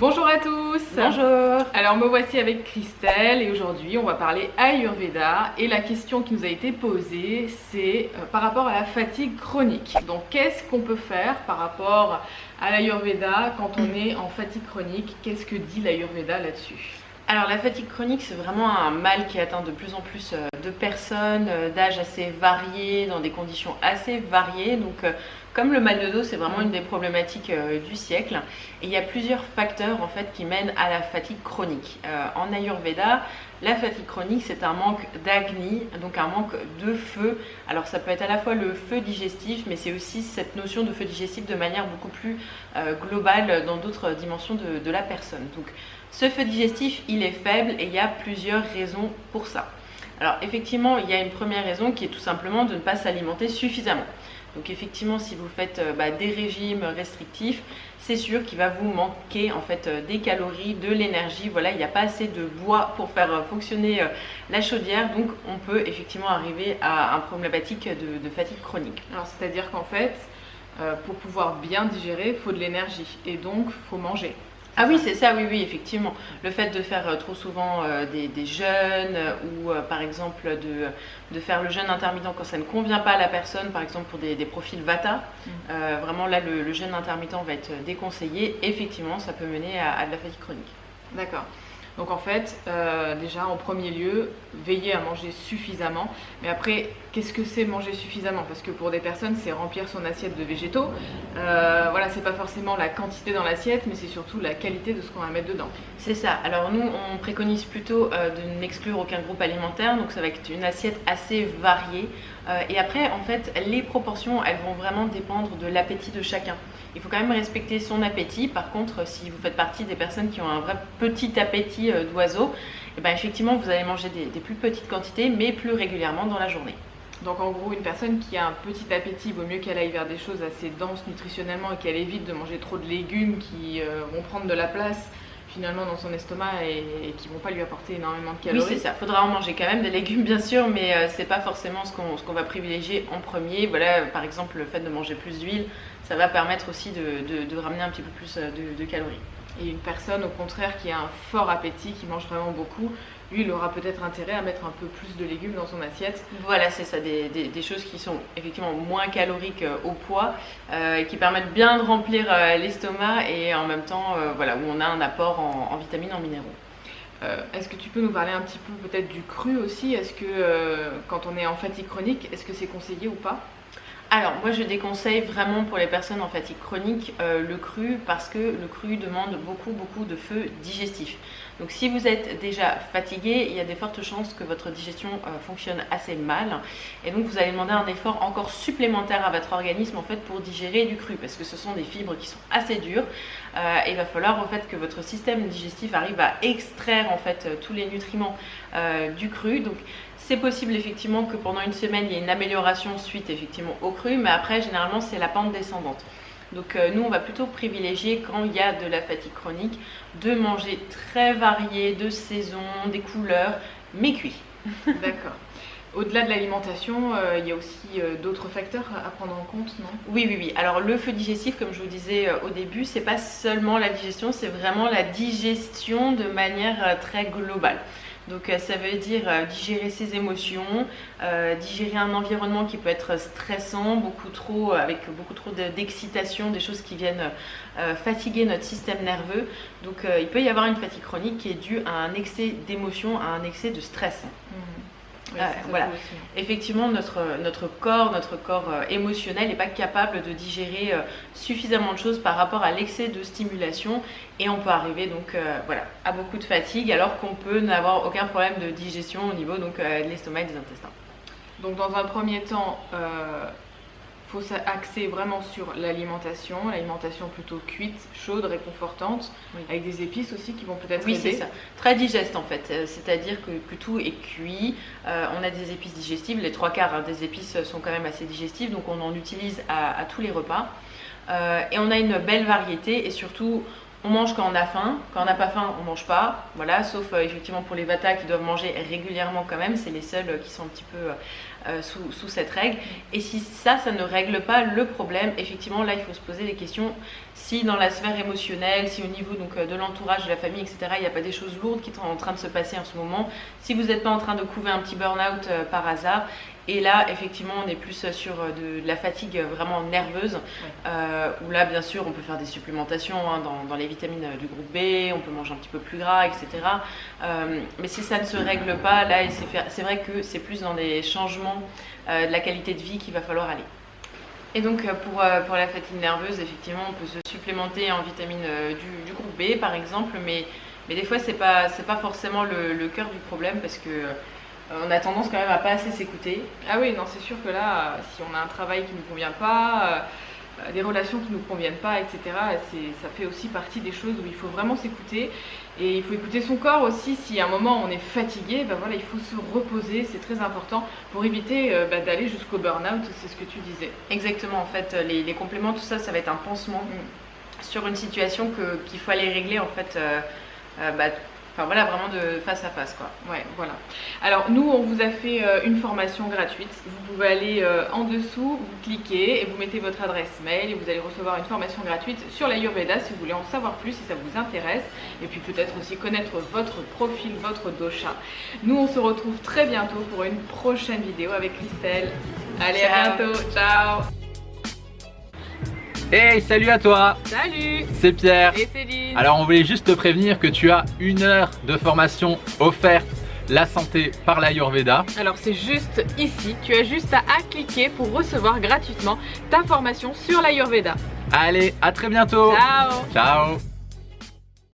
Bonjour à tous. Bonjour. Alors me voici avec Christelle et aujourd'hui on va parler Ayurveda et la question qui nous a été posée c'est par rapport à la fatigue chronique. Donc qu'est-ce qu'on peut faire par rapport à l'Ayurveda quand on est en fatigue chronique? Qu'est-ce que dit l'Ayurveda là-dessus? Alors la fatigue chronique, c'est vraiment un mal qui atteint de plus en plus de personnes, d'âges assez variés, dans des conditions assez variées. Donc comme le mal de dos, c'est vraiment une des problématiques du siècle. Et il y a plusieurs facteurs en fait qui mènent à la fatigue chronique. En Ayurveda, la fatigue chronique, c'est un manque d'agni, donc un manque de feu. Alors ça peut être à la fois le feu digestif, mais c'est aussi cette notion de feu digestif de manière beaucoup plus globale dans d'autres dimensions de la personne. Donc ce feu digestif, il est faible et il y a plusieurs raisons pour ça. Alors effectivement, il y a une première raison qui est tout simplement de ne pas s'alimenter suffisamment. Donc effectivement, si vous faites des régimes restrictifs, c'est sûr qu'il va vous manquer en fait des calories, de l'énergie. Voilà, il n'y a pas assez de bois pour faire fonctionner la chaudière, donc on peut effectivement arriver à un problématique de fatigue chronique. Alors c'est-à-dire qu'en fait, pour pouvoir bien digérer, il faut de l'énergie et donc il faut manger. Ah oui, c'est ça, oui, effectivement. Le fait de faire trop souvent des jeûnes ou par exemple de faire le jeûne intermittent quand ça ne convient pas à la personne, par exemple pour des profils Vata, vraiment là le jeûne intermittent va être déconseillé. Effectivement, ça peut mener à de la fatigue chronique. D'accord. Donc en fait, déjà en premier lieu, veiller à manger suffisamment. Mais après, qu'est-ce que c'est manger suffisamment? Parce que pour des personnes, c'est remplir son assiette de végétaux. Voilà, c'est pas forcément la quantité dans l'assiette, mais c'est surtout la qualité de ce qu'on va mettre dedans. C'est ça. Alors nous, on préconise plutôt de n'exclure aucun groupe alimentaire. Donc ça va être une assiette assez variée. Et après, en fait, les proportions, elles vont vraiment dépendre de l'appétit de chacun. Il faut quand même respecter son appétit. Par contre, si vous faites partie des personnes qui ont un vrai petit appétit d'oiseau, et ben effectivement, vous allez manger des plus petites quantités, mais plus régulièrement dans la journée. Donc en gros, une personne qui a un petit appétit, il vaut mieux qu'elle aille vers des choses assez denses nutritionnellement et qu'elle évite de manger trop de légumes qui vont prendre de la place finalement dans son estomac et qui vont pas lui apporter énormément de calories. Oui, c'est ça. Il faudra en manger quand même des légumes bien sûr, mais c'est pas forcément ce qu'on va privilégier en premier. Voilà, par exemple, le fait de manger plus d'huile, ça va permettre aussi de ramener un petit peu plus de calories. Et une personne au contraire qui a un fort appétit, qui mange vraiment beaucoup, lui il aura peut-être intérêt à mettre un peu plus de légumes dans son assiette. Voilà, c'est ça, des choses qui sont effectivement moins caloriques au poids, qui permettent bien de remplir l'estomac et en même temps voilà, où on a un apport en vitamines, en minéraux. Est-ce que tu peux nous parler un petit peu peut-être du cru aussi? Est-ce que quand on est en fatigue chronique, est-ce que c'est conseillé ou pas? Alors moi je déconseille vraiment pour les personnes en fatigue chronique le cru parce que le cru demande beaucoup de feu digestif. Donc si vous êtes déjà fatigué, il y a des fortes chances que votre digestion fonctionne assez mal et donc vous allez demander un effort encore supplémentaire à votre organisme en fait pour digérer du cru parce que ce sont des fibres qui sont assez dures et il va falloir en fait que votre système digestif arrive à extraire en fait tous les nutriments du cru. Donc c'est possible effectivement que pendant une semaine il y ait une amélioration suite effectivement au cru, mais après généralement c'est la pente descendante. Donc nous on va plutôt privilégier quand il y a de la fatigue chronique de manger très varié, de saison, des couleurs, mais cuit. D'accord. Au-delà de l'alimentation, il y a aussi d'autres facteurs à prendre en compte, non? Oui. Alors le feu digestif, comme je vous disais au début, c'est pas seulement la digestion, c'est vraiment la digestion de manière très globale. Donc ça veut dire digérer ses émotions, digérer un environnement qui peut être stressant, avec beaucoup trop d'excitation, des choses qui viennent fatiguer notre système nerveux. Donc il peut y avoir une fatigue chronique qui est due à un excès d'émotions, à un excès de stress. Oui, voilà. Effectivement, notre corps émotionnel n'est pas capable de digérer suffisamment de choses par rapport à l'excès de stimulation et on peut arriver donc à beaucoup de fatigue alors qu'on peut n'avoir aucun problème de digestion au niveau donc, de l'estomac et des intestins. Donc dans un premier temps, faut s'axer vraiment sur l'alimentation plutôt cuite, chaude, réconfortante, avec des épices aussi qui vont peut-être aider. Oui, c'est ça. Très digeste en fait, c'est-à-dire que tout est cuit. On a des épices digestibles, les trois quarts des épices sont quand même assez digestives, donc on en utilise à tous les repas. Et on a une belle variété et surtout on mange quand on a faim, quand on n'a pas faim on mange pas, voilà, sauf effectivement pour les Vata qui doivent manger régulièrement quand même, c'est les seuls qui sont un petit peu sous cette règle. Et si ça ne règle pas le problème, effectivement là il faut se poser des questions. Si dans la sphère émotionnelle, si au niveau donc, de l'entourage, de la famille, etc., il n'y a pas des choses lourdes qui sont en train de se passer en ce moment, si vous n'êtes pas en train de couver un petit burn-out par hasard, et là effectivement on est plus sur de la fatigue vraiment nerveuse, où là bien sûr on peut faire des supplémentations dans les vitamines du groupe B, on peut manger un petit peu plus gras, etc. Mais si ça ne se règle pas, là c'est vrai que c'est plus dans des changements de la qualité de vie qu'il va falloir aller. Et donc pour la fatigue nerveuse, effectivement, on peut se supplémenter en vitamine du groupe B par exemple, mais des fois c'est pas forcément le cœur du problème parce que on a tendance quand même à pas assez s'écouter. Ah oui, non, c'est sûr que là, si on a un travail qui ne nous convient pas, des relations qui ne nous conviennent pas, etc., ça fait aussi partie des choses où il faut vraiment s'écouter. Et il faut écouter son corps aussi. Si à un moment on est fatigué, ben voilà, il faut se reposer, c'est très important pour éviter d'aller jusqu'au burn-out, c'est ce que tu disais. Exactement, en fait, les compléments, tout ça, ça va être un pansement sur une situation qu'il faut aller régler en fait. Enfin voilà, vraiment de face à face quoi. Ouais, voilà. Alors nous, on vous a fait une formation gratuite. Vous pouvez aller en dessous, vous cliquez et vous mettez votre adresse mail et vous allez recevoir une formation gratuite sur l'Ayurveda si vous voulez en savoir plus, si ça vous intéresse. Et puis peut-être aussi connaître votre profil, votre dosha. Nous, on se retrouve très bientôt pour une prochaine vidéo avec Christelle. Allez, ciao. À bientôt. Ciao. Hey, salut à toi! Salut! C'est Pierre. Et Céline. Alors on voulait juste te prévenir que tu as 1 heure de formation offerte la santé par l'Ayurveda. Alors c'est juste ici, tu as juste à cliquer pour recevoir gratuitement ta formation sur l'Ayurveda. Allez, à très bientôt! Ciao! Ciao!